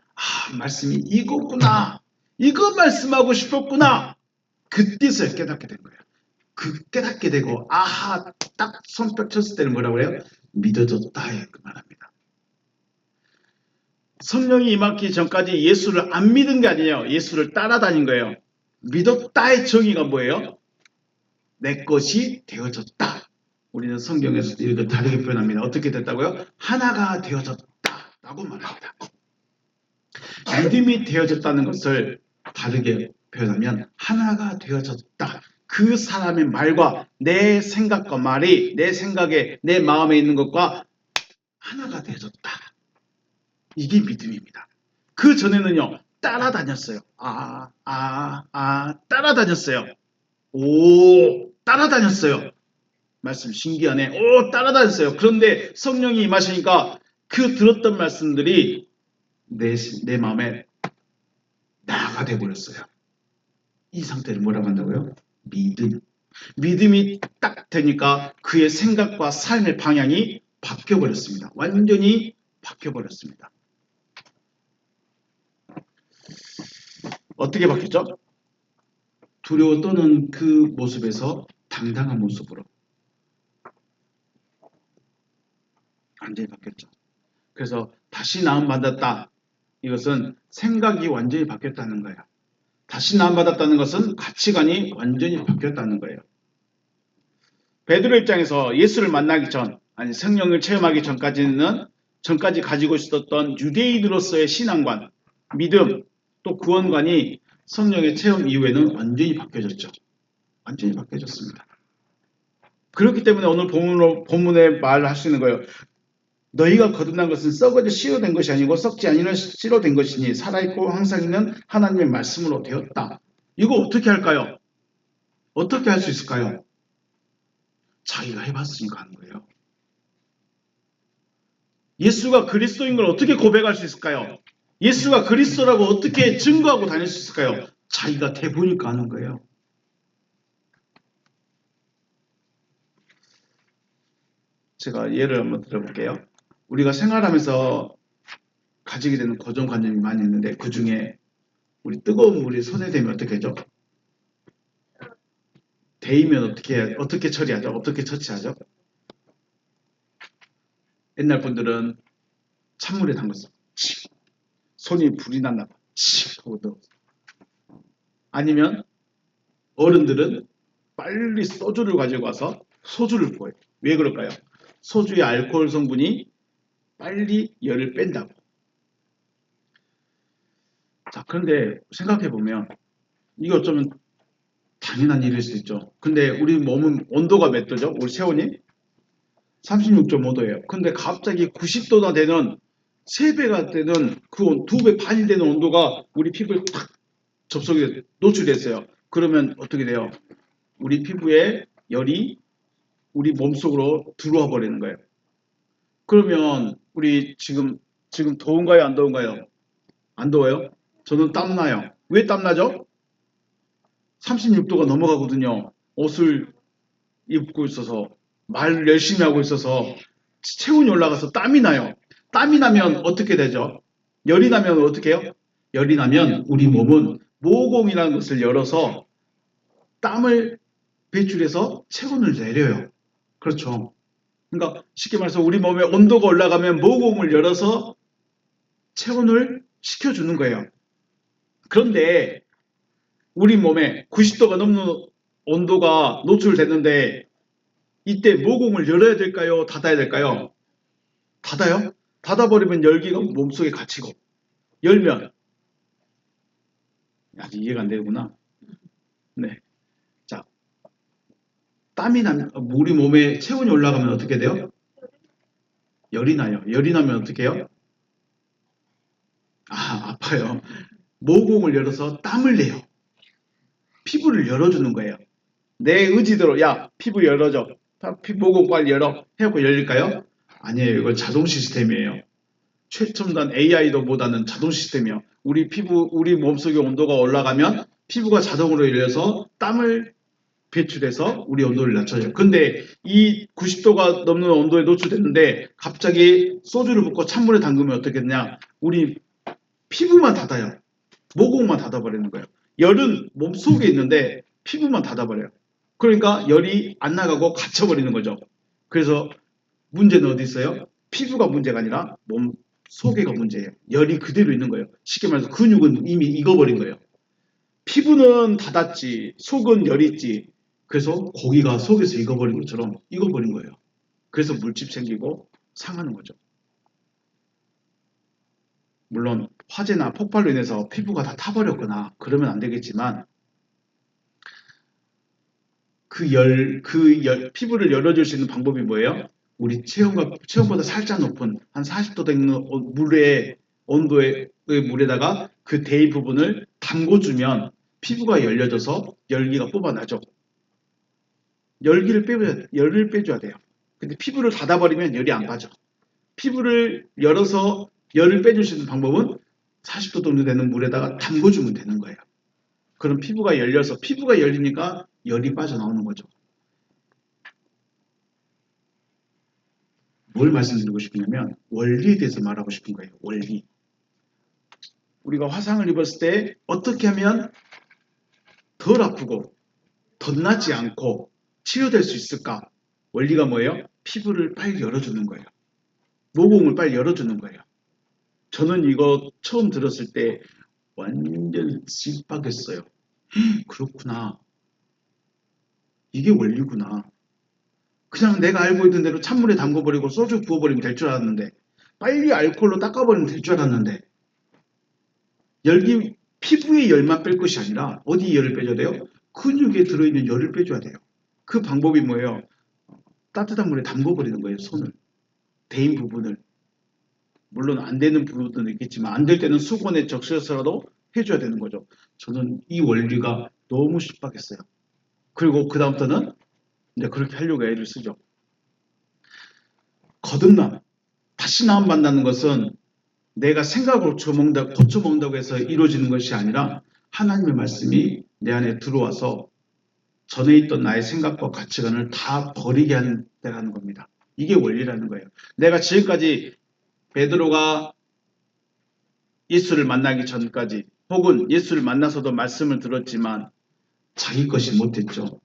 말씀이 이거구나. 이거 말씀하고 싶었구나. 그때서야 깨닫게 된 거예요. 그 깨닫게 되고 딱 손뼉 쳤을 때는 뭐라고 그래요? 믿어졌다 그 말합니다. 성령이 임하기 전까지 예수를 안 믿은 게 아니에요. 예수를 따라다닌 거예요. 믿었다의 정의가 뭐예요? 내 것이 되어졌다. 우리는 성경에서도 이렇게 다르게 표현합니다. 어떻게 됐다고요? 하나가 되어졌다 라고 말합니다. 믿음이 되어졌다는 것을 다르게 표현하면 하나가 되어졌다. 그 사람의 말과 내 생각과 말이 내 생각에 내 마음에 있는 것과 하나가 되어졌다. 이게 믿음입니다. 그 전에는요. 따라다녔어요. 따라다녔어요. 따라다녔어요. 말씀 신기하네. 따라다녔어요. 그런데 성령이 임하시니까 그 들었던 말씀들이 내 마음에 나가 돼버렸어요. 이 상태를 뭐라고 한다고요? 믿음. 믿음이 딱 되니까 그의 생각과 삶의 방향이 바뀌어버렸습니다. 완전히 바뀌어버렸습니다. 어떻게 바뀌었죠? 두려워 떠는 그 모습에서 당당한 모습으로 완전히 바뀌었죠. 그래서 다시 나음받았다. 이것은 생각이 완전히 바뀌었다는 거예요. 다시 나음받았다는 것은 가치관이 완전히 바뀌었다는 거예요. 베드로 입장에서 예수를 만나기 전, 성령을 체험하기 전까지 가지고 있었던 유대인으로서의 신앙관, 믿음, 또 구원관이 성령의 체험 이후에는 완전히 바뀌어졌죠. 완전히 바뀌어졌습니다. 그렇기 때문에 오늘 본문에 말할 수 있는 거예요. 너희가 거듭난 것은 썩어져 씨로 된 것이 아니고 썩지 아니는 씨로 된 것이니 살아있고 항상 있는 하나님의 말씀으로 되었다. 이거 어떻게 할까요? 어떻게 할 수 있을까요? 자기가 해봤으니까 하는 거예요. 예수가 그리스도인 걸 어떻게 고백할 수 있을까요? 예수가 그리스도라고 어떻게 증거하고 다닐 수 있을까요? 자기가 돼보니까 하는 거예요. 제가 예를 한번 들어볼게요. 우리가 생활하면서 가지게 되는 고정관념이 많이 있는데 그 중에 우리 뜨거운 물이 손에 대면 어떻게 하죠? 데이면 어떻게 처리하죠? 어떻게 처치하죠? 옛날 분들은 찬물에 담갔어. 손이 불이 났나 봐. 하고 넣었어. 아니면 어른들은 빨리 소주를 가지고 와서 소주를 부어요. 왜 그럴까요? 소주의 알코올 성분이 빨리 열을 뺀다고. 자, 그런데 생각해보면 이게 어쩌면 당연한 일일 수 있죠. 근데 우리 몸은 온도가 몇 도죠? 우리 체온이 36.5도예요. 근데 갑자기 90도나 되는 3배가 되는 그 2배 반이 되는 온도가 우리 피부에 탁 접속이 노출됐어요. 그러면 어떻게 돼요? 우리 피부에 열이 우리 몸속으로 들어와 버리는 거예요. 그러면 우리 지금 더운가요? 안 더운가요? 안 더워요? 저는 땀나요. 왜 땀나죠? 36도가 넘어가거든요. 옷을 입고 있어서 말을 열심히 하고 있어서 체온이 올라가서 땀이 나요. 땀이 나면 어떻게 되죠? 열이 나면 어떻게 해요? 열이 나면 우리 몸은 모공이라는 것을 열어서 땀을 배출해서 체온을 내려요. 그렇죠. 그러니까 쉽게 말해서 우리 몸의 온도가 올라가면 모공을 열어서 체온을 식혀주는 거예요. 그런데 우리 몸에 90도가 넘는 온도가 노출됐는데 이때 모공을 열어야 될까요? 닫아야 될까요? 닫아요? 닫아버리면 열기가 몸속에 갇히고 열면 아직 이해가 안 되구나. 네. 자, 땀이 나면 우리 몸에 체온이 올라가면 어떻게 돼요? 열이 나요. 열이 나면 어떻게 해요? 아파요. 모공을 열어서 땀을 내요. 피부를 열어주는 거예요. 내 의지대로 야 피부 열어줘. 모공 빨리 열어. 해갖고 열릴까요? 아니에요. 이건 자동 시스템이에요. 최첨단 AI도 보다는 자동 시스템이요. 우리 피부, 우리 몸속의 온도가 올라가면 피부가 자동으로 열려서 땀을 배출해서 우리 온도를 낮춰줘요. 근데 이 90도가 넘는 온도에 노출됐는데 갑자기 소주를 붓고 찬물에 담그면 어떻게 되냐? 우리 피부만 닫아요. 모공만 닫아버리는 거예요. 열은 몸속에 있는데 피부만 닫아버려요. 그러니까 열이 안 나가고 갇혀버리는 거죠. 그래서 문제는 어디 있어요? 피부가 문제가 아니라 몸 속에가 문제예요. 열이 그대로 있는 거예요. 쉽게 말해서 근육은 이미 익어버린 거예요. 피부는 닫았지, 속은 열이 있지. 그래서 고기가 속에서 익어버린 것처럼 익어버린 거예요. 그래서 물집 생기고 상하는 거죠. 물론 화재나 폭발로 인해서 피부가 다 타버렸거나 그러면 안 되겠지만 피부를 열어줄 수 있는 방법이 뭐예요? 우리 체온보다 살짝 높은 한 40도 되는 물의 온도의 물에다가 그 대인 부분을 담궈주면 피부가 열려져서 열기가 뽑아나죠. 열을 빼줘야 돼요. 근데 피부를 닫아버리면 열이 안 빠져. 피부를 열어서 열을 빼줄 수 있는 방법은 40도 정도 되는 물에다가 담궈주면 되는 거예요. 그럼 피부가 열려서 피부가 열리니까 열이 빠져나오는 거죠. 뭘 말씀드리고 싶냐면 원리에 대해서 말하고 싶은 거예요. 원리. 우리가 화상을 입었을 때 어떻게 하면 덜 아프고 덧나지 않고 치료될 수 있을까? 원리가 뭐예요? 피부를 빨리 열어주는 거예요. 모공을 빨리 열어주는 거예요. 저는 이거 처음 들었을 때 완전 씹박했어요. 그렇구나. 이게 원리구나. 그냥 내가 알고 있던 대로 찬물에 담궈버리고 소주 부어버리면 될 줄 알았는데 빨리 알코올로 닦아버리면 될 줄 알았는데 열기 피부의 열만 뺄 것이 아니라 어디 열을 빼줘야 돼요? 근육에 들어있는 열을 빼줘야 돼요. 그 방법이 뭐예요? 따뜻한 물에 담궈버리는 거예요. 손을. 대인 부분을. 물론 안 되는 부분도 있겠지만 안 될 때는 수건에 적셔서라도 해줘야 되는 거죠. 저는 이 원리가 너무 신박했어요. 그리고 그 다음부터는 이제 그렇게 하려고 애를 쓰죠. 거듭남, 다시 나음 만나는 것은 내가 생각으로 고쳐먹는다고 해서 이루어지는 것이 아니라 하나님의 말씀이 내 안에 들어와서 전에 있던 나의 생각과 가치관을 다 버리게 한다는 겁니다. 이게 원리라는 거예요. 내가 지금까지 베드로가 예수를 만나기 전까지 혹은 예수를 만나서도 말씀을 들었지만 자기 것이 못했죠.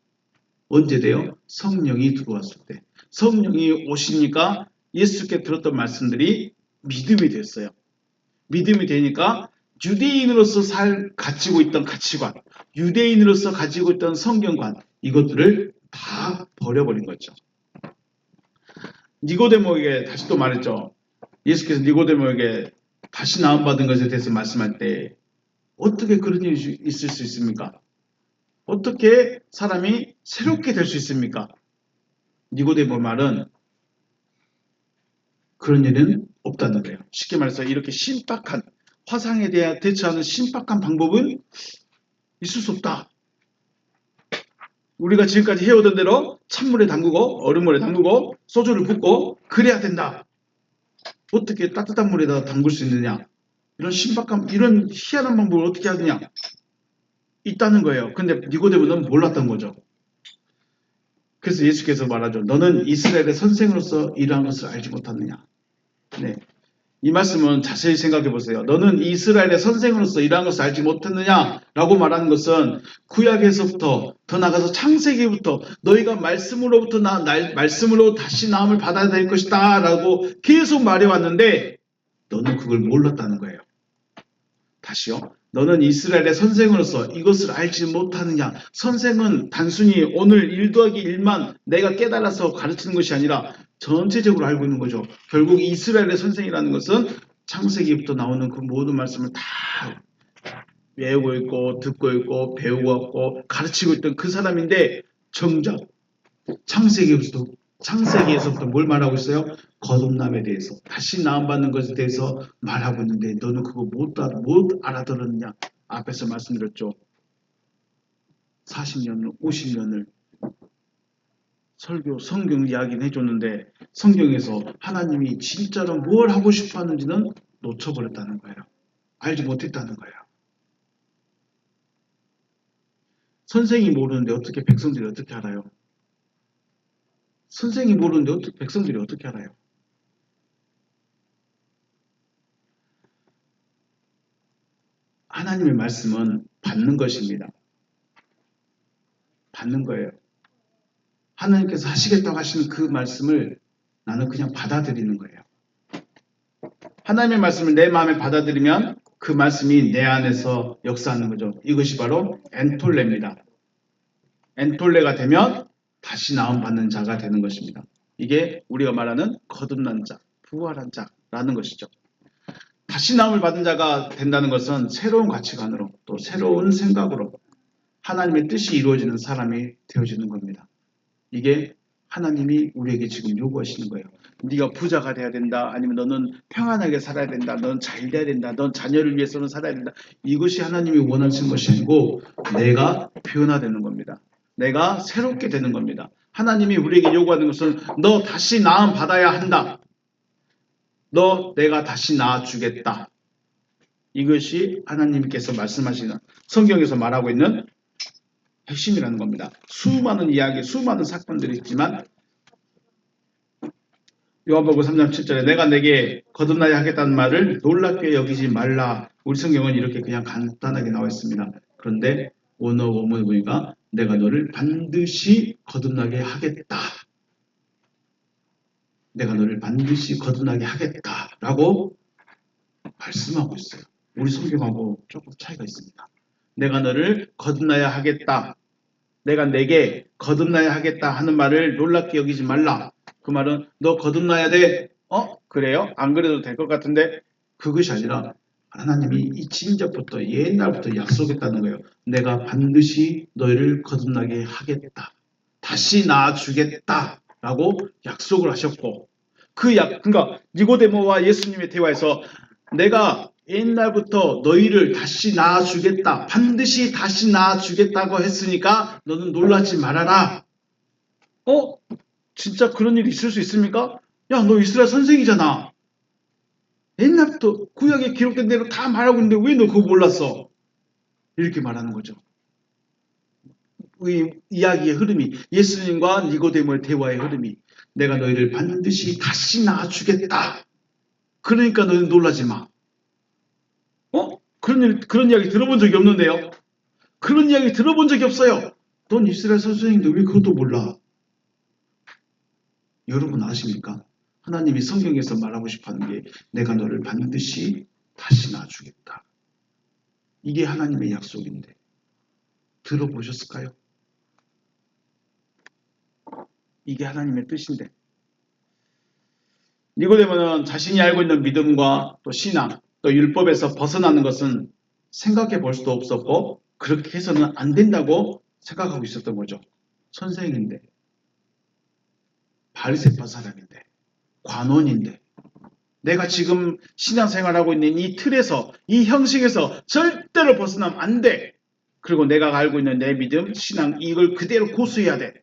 언제 돼요? 성령이 들어왔을 때. 성령이 오시니까 예수께 들었던 말씀들이 믿음이 됐어요. 믿음이 되니까 유대인으로서 가지고 있던 가치관, 유대인으로서 가지고 있던 성경관, 이것들을 다 버려버린 거죠. 니고데모에게 다시 또 말했죠. 예수께서 니고데모에게 다시 나음받은 것에 대해서 말씀할 때 어떻게 그런 일이 있을 수 있습니까? 어떻게 사람이 새롭게 될 수 있습니까? 니고데모 말은 그런 일은 없다는 거예요. 쉽게 말해서 이렇게 신박한 화상에 대해 대처하는 신박한 방법은 있을 수 없다. 우리가 지금까지 해오던 대로 찬물에 담그고 얼음물에 담그고 소주를 붓고 그래야 된다. 어떻게 따뜻한 물에다 담글 수 있느냐? 이런 신박한 이런 희한한 방법을 어떻게 하느냐? 있다는 거예요. 근데 니고데모는 몰랐던 거죠. 그래서 예수께서 말하죠. 너는 이스라엘의 선생으로서 이러한 것을 알지 못하느냐? 네. 이 말씀은 자세히 생각해 보세요. 너는 이스라엘의 선생으로서 이러한 것을 알지 못했느냐? 라고 말하는 것은 구약에서부터 더 나가서 창세기부터 너희가 말씀으로부터 말씀으로 다시 나음을 받아야 될 것이다 라고 계속 말해왔는데 너는 그걸 몰랐다는 거예요. 다시요. 너는 이스라엘의 선생으로서 이것을 알지 못하느냐. 선생은 단순히 오늘 1 더하기 1만 내가 깨달아서 가르치는 것이 아니라 전체적으로 알고 있는 거죠. 결국 이스라엘의 선생이라는 것은 창세기부터 나오는 그 모든 말씀을 다 외우고 있고 듣고 있고 배우고 있고 가르치고 있던 그 사람인데 정작 창세기에서부터 뭘 말하고 있어요? 거듭남에 대해서 다시 나음받는 것에 대해서 말하고 있는데 너는 그거 못 알아들었느냐? 앞에서 말씀드렸죠. 40년을 50년을 설교 성경 이야기는 해줬는데 성경에서 하나님이 진짜로 뭘 하고 싶어 하는지는 놓쳐버렸다는 거예요. 알지 못했다는 거예요. 선생이 모르는데 어떻게 백성들이 어떻게 알아요? 선생이 모르는데 어떻게 백성들이 어떻게 알아요? 하나님의 말씀은 받는 것입니다. 받는 거예요. 하나님께서 하시겠다고 하시는 그 말씀을 나는 그냥 받아들이는 거예요. 하나님의 말씀을 내 마음에 받아들이면 그 말씀이 내 안에서 역사하는 거죠. 이것이 바로 엔톨레입니다. 엔톨레가 되면 다시 나음 받는 자가 되는 것입니다. 이게 우리가 말하는 거듭난 자, 부활한 자라는 것이죠. 다시 나음을 받은 자가 된다는 것은 새로운 가치관으로 또 새로운 생각으로 하나님의 뜻이 이루어지는 사람이 되어지는 겁니다. 이게 하나님이 우리에게 지금 요구하시는 거예요. 네가 부자가 돼야 된다. 아니면 너는 평안하게 살아야 된다. 너는 잘 돼야 된다. 넌 자녀를 위해서는 살아야 된다. 이것이 하나님이 원하시는 것이 아니고 내가 변화되는 겁니다. 내가 새롭게 되는 겁니다. 하나님이 우리에게 요구하는 것은 너 다시 나음 받아야 한다. 너 내가 다시 낳아주겠다. 이것이 하나님께서 말씀하시는 성경에서 말하고 있는 핵심이라는 겁니다. 수많은 이야기, 수많은 사건들이 있지만 요한복음 3장 7절에 내가 내게 거듭나야 하겠다는 말을 놀랍게 여기지 말라. 우리 성경은 이렇게 그냥 간단하게 나와 있습니다. 그런데 원어 원문에 보니까 내가 너를 반드시 거듭나게 하겠다. 내가 너를 반드시 거듭나게 하겠다라고 말씀하고 있어요. 우리 성경하고 조금 차이가 있습니다. 내가 너를 거듭나야 하겠다. 내가 내게 거듭나야 하겠다 하는 말을 놀랍게 여기지 말라. 그 말은 너 거듭나야 돼. 그래요? 안 그래도 될 것 같은데 그것이 아니라 하나님이 이 진작부터 옛날부터 약속했다는 거예요. 내가 반드시 너희를 거듭나게 하겠다. 다시 낳아주겠다. 라고 약속을 하셨고 그러니까 니고데모와 예수님의 대화에서 내가 옛날부터 너희를 다시 낳아주겠다. 반드시 다시 낳아주겠다고 했으니까 너는 놀라지 말아라. 진짜 그런 일이 있을 수 있습니까? 야, 너 이스라엘 선생이잖아. 옛날부터 구약에 기록된 대로 다 말하고 있는데 왜 너 그거 몰랐어? 이렇게 말하는 거죠. 이 이야기의 흐름이 예수님과 니고데모의 대화의 흐름이 내가 너희를 반드시 다시 낳아주겠다. 그러니까 너희는 놀라지 마. 그런 이야기 들어본 적이 없는데요. 그런 이야기 들어본 적이 없어요. 넌 이스라엘 선생인데 왜 그것도 몰라? 여러분 아십니까? 하나님이 성경에서 말하고 싶어하는 게 내가 너를 반드시 다시 낳아주겠다. 이게 하나님의 약속인데 들어보셨을까요? 이게 하나님의 뜻인데. 니고데모는 자신이 알고 있는 믿음과 또 신앙, 또 율법에서 벗어나는 것은 생각해 볼 수도 없었고 그렇게 해서는 안 된다고 생각하고 있었던 거죠. 선생인데, 바리새파 사람인데, 관원인데 내가 지금 신앙생활하고 있는 이 틀에서, 이 형식에서 절대로 벗어나면 안 돼. 그리고 내가 알고 있는 내 믿음, 신앙 이걸 그대로 고수해야 돼.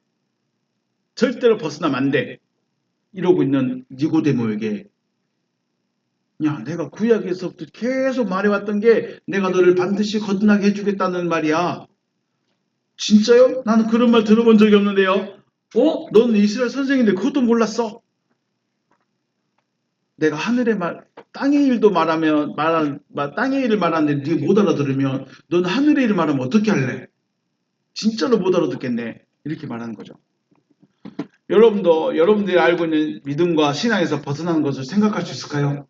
절대로 벗어나면 안 돼. 이러고 있는 니고데모에게 야, 내가 구약에서부터 계속 말해왔던 게 내가 너를 반드시 거듭나게 해주겠다는 말이야. 진짜요? 나는 그런 말 들어본 적이 없는데요. 너는 이스라엘 선생인데 그것도 몰랐어? 내가 하늘의 말, 땅의 일도 땅의 일을 말하는데 네가 못 알아들으면 넌 하늘의 일을 말하면 어떻게 할래? 진짜로 못 알아듣겠네. 이렇게 말하는 거죠. 여러분도 여러분들이 알고 있는 믿음과 신앙에서 벗어나는 것을 생각할 수 있을까요?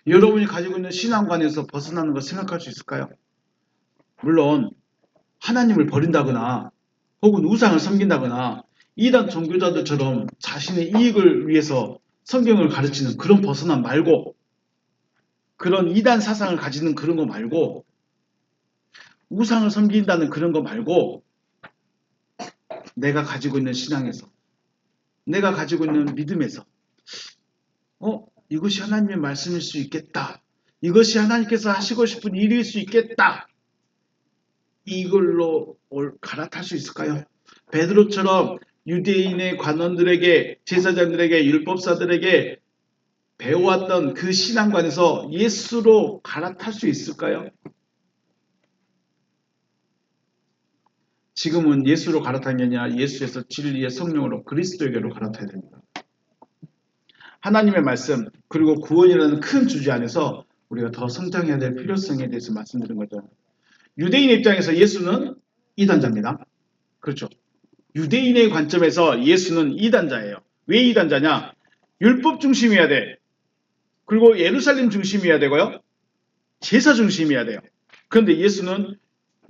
여러분이 가지고 있는 신앙관에서 벗어나는 것을 생각할 수 있을까요? 물론 하나님을 버린다거나 혹은 우상을 섬긴다거나 이단 종교자들처럼 자신의 이익을 위해서 성경을 가르치는 그런 벗어남 말고, 그런 이단 사상을 가지는 그런 거 말고, 우상을 섬긴다는 그런 거 말고, 내가 가지고 있는 신앙에서, 내가 가지고 있는 믿음에서 이것이 하나님의 말씀일 수 있겠다. 이것이 하나님께서 하시고 싶은 일일 수 있겠다. 이걸로 갈아탈 수 있을까요? 베드로처럼 유대인의 관원들에게, 제사장들에게, 율법사들에게 배워왔던 그 신앙관에서 예수로 갈아탈 수 있을까요? 지금은 예수로 갈아타는 게 아니라 예수에서 진리의 성령으로 그리스도에게로 갈아타야 됩니다. 하나님의 말씀 그리고 구원이라는 큰 주제 안에서 우리가 더 성장해야 될 필요성에 대해서 말씀드린 거죠. 유대인의 입장에서 예수는 이단자입니다. 그렇죠. 유대인의 관점에서 예수는 이단자예요. 왜 이단자냐? 율법 중심이어야 돼. 그리고 예루살렘 중심이어야 되고요. 제사 중심이어야 돼요. 그런데 예수는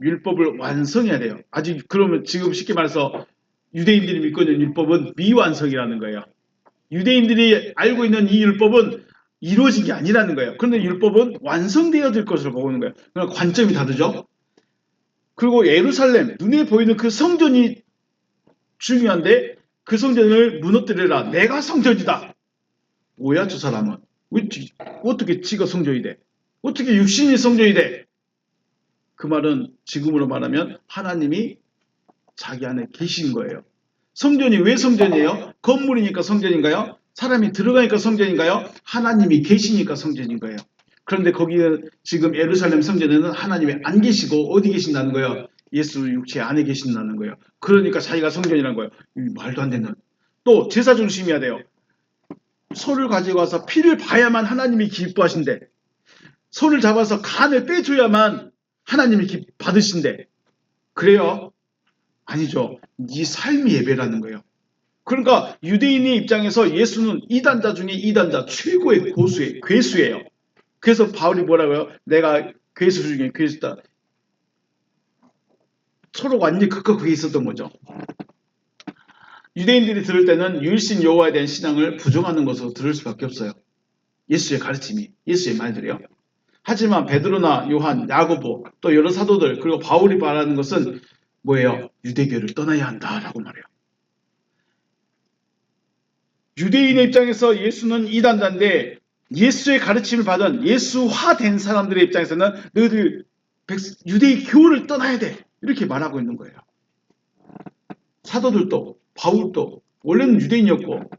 율법을 완성해야 돼요. 아직 그러면 지금 쉽게 말해서 유대인들이 믿고 있는 율법은 미완성이라는 거예요. 유대인들이 알고 있는 이 율법은 이루어진 게 아니라는 거예요. 그런데 율법은 완성되어질 것으로 보는 거예요. 그러니까 관점이 다르죠. 그리고 예루살렘, 눈에 보이는 그 성전이 중요한데 그 성전을 무너뜨려라. 내가 성전이다. 뭐야 저 사람은? 어떻게 지가 성전이 돼? 어떻게 육신이 성전이 돼? 그 말은 지금으로 말하면 하나님이 자기 안에 계신 거예요. 성전이 왜 성전이에요? 건물이니까 성전인가요? 사람이 들어가니까 성전인가요? 하나님이 계시니까 성전인 거예요. 그런데 거기는 지금 예루살렘 성전에는 하나님이 안 계시고 어디 계신다는 거예요? 예수 육체 안에 계신다는 거예요. 그러니까 자기가 성전이라는 거예요. 말도 안 되는. 또 제사 중심이어야 돼요. 소를 가지고 와서 피를 봐야만 하나님이 기뻐하신대. 소를 잡아서 간을 빼줘야만 하나님이 받으신대. 그래요? 아니죠. 네 삶이 예배라는 거예요. 그러니까 유대인의 입장에서 예수는 이단자 중에 이단자, 최고의 고수의 괴수예요. 그래서 바울이 뭐라고요? 내가 괴수 중에 괴수다. 서로 완전히 극과 극에 있었던 거죠. 유대인들이 들을 때는 유일신 여호와에 대한 신앙을 부정하는 것으로 들을 수밖에 없어요. 예수의 가르침이, 예수의 말들이요. 하지만 베드로나 요한, 야고보, 또 여러 사도들, 그리고 바울이 말하는 것은 뭐예요? 유대교를 떠나야 한다라고 말해요. 유대인의 입장에서 예수는 이단자인데 예수의 가르침을 받은 예수화된 사람들의 입장에서는 너희들 유대의 교를 떠나야 돼. 이렇게 말하고 있는 거예요. 사도들도 바울도 원래는 유대인이었고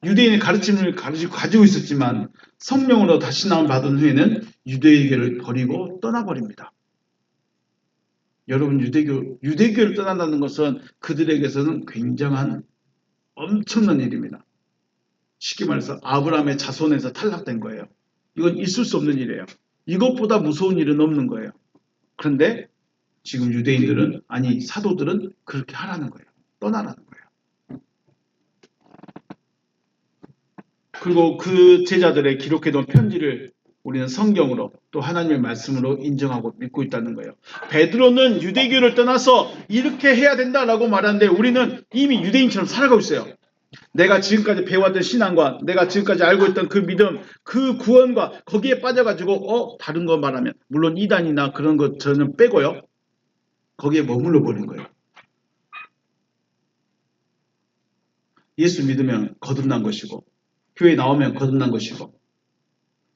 유대인의 가르침을 가지고 있었지만 성령으로 다시 나옴 받은 후에는 유대교를 버리고 떠나버립니다. 여러분 유대교를 떠난다는 것은 그들에게서는 굉장한 엄청난 일입니다. 쉽게 말해서 아브라함의 자손에서 탈락된 거예요. 이건 있을 수 없는 일이에요. 이것보다 무서운 일은 없는 거예요. 그런데 지금 유대인들은 아니 사도들은 그렇게 하라는 거예요. 떠나라는 거예요. 그리고 그 제자들의 기록해둔 편지를 우리는 성경으로 또 하나님의 말씀으로 인정하고 믿고 있다는 거예요. 베드로는 유대교를 떠나서 이렇게 해야 된다라고 말하는데 우리는 이미 유대인처럼 살아가고 있어요. 내가 지금까지 배워왔던 신앙과 내가 지금까지 알고 있던 그 믿음, 그 구원과 거기에 빠져가지고 다른 거 말하면 물론 이단이나 그런 거 저는 빼고요. 거기에 머물러 버린 거예요. 예수 믿으면 거듭난 것이고 교회 나오면 거듭난 것이고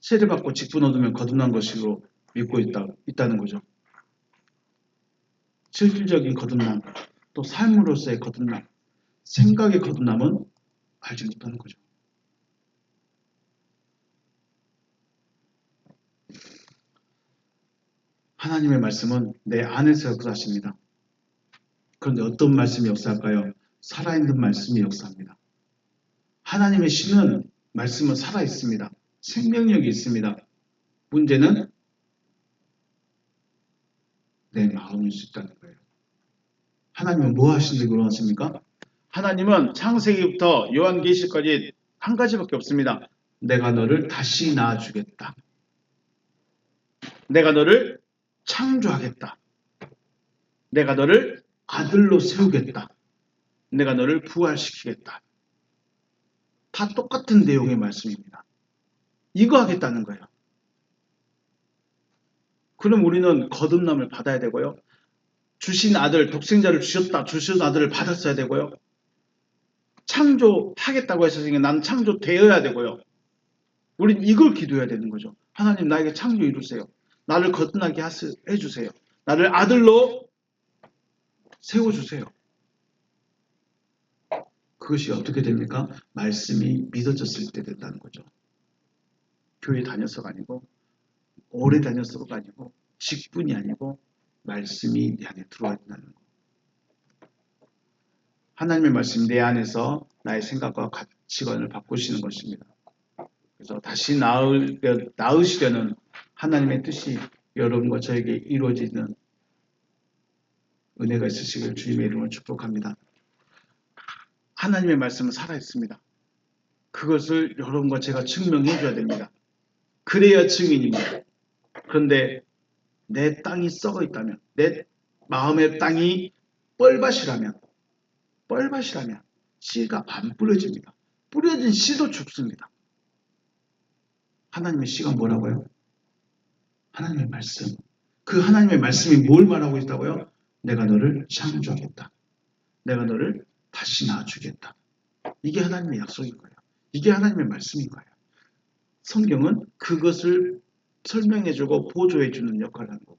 세례받고 직분 얻으면 거듭난 것으로 믿고 있다는 거죠. 실질적인 거듭남, 또 삶으로서의 거듭남, 생각의 거듭남은 알지 못하는 거죠. 하나님의 말씀은 내 안에서 역사하십니다. 그런데 어떤 말씀이 역사할까요? 살아있는 말씀이 역사합니다. 하나님의 신은 말씀은 살아있습니다. 생명력이 있습니다. 문제는 내 마음일 수 있다는 거예요. 하나님은 뭐 하시는지 물어봤습니까? 하나님은 창세기부터 요한계시까지 한 가지밖에 없습니다. 내가 너를 다시 낳아주겠다. 내가 너를 창조하겠다. 내가 너를 아들로 세우겠다. 내가 너를 부활시키겠다. 다 똑같은 내용의 말씀입니다. 이거 하겠다는 거예요. 그럼 우리는 거듭남을 받아야 되고요. 주신 아들, 독생자를 주셨다. 주신 아들을 받았어야 되고요. 창조하겠다고 했으니까 나는 창조되어야 되고요. 우린 이걸 기도해야 되는 거죠. 하나님 나에게 창조 이루세요. 나를 거듭나게 해주세요. 나를 아들로 세워주세요. 그것이 어떻게 됩니까? 말씀이 믿어졌을 때 된다는 거죠. 교회 다녀서가 아니고 오래 다녀서가 아니고 직분이 아니고 말씀이 내 안에 들어와야 된다는 거. 하나님의 말씀이 내 안에서 나의 생각과 가치관을 바꾸시는 것입니다. 그래서 다시 낳으시려는 하나님의 뜻이 여러분과 저에게 이루어지는 은혜가 있으시길 주님의 이름으로 축복합니다. 하나님의 말씀은 살아있습니다. 그것을 여러분과 제가 증명해 줘야 됩니다. 그래야 증인입니다. 그런데 내 땅이 썩어 있다면, 내 마음의 땅이 뻘밭이라면 씨가 안 뿌려집니다. 뿌려진 씨도 죽습니다. 하나님의 씨가 뭐라고요? 하나님의 말씀. 그 하나님의 말씀이 뭘 말하고 있다고요? 내가 너를 창조하겠다. 내가 너를 다시 낳아주겠다. 이게 하나님의 약속인 거예요. 이게 하나님의 말씀인 거예요. 성경은 그것을 설명해주고 보조해주는 역할을 하는 거고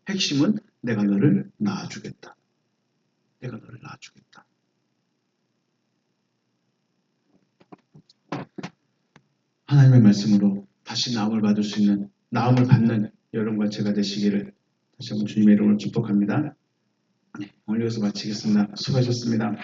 핵심은 내가 너를 낳아주겠다. 내가 너를 낳아주겠다. 하나님의 말씀으로 다시 나음을 받을 수 있는 나음을 받는 여러분과 제가 되시기를 다시 한번 주님의 이름으로 축복합니다. 네, 오늘 여기서 마치겠습니다. 수고하셨습니다.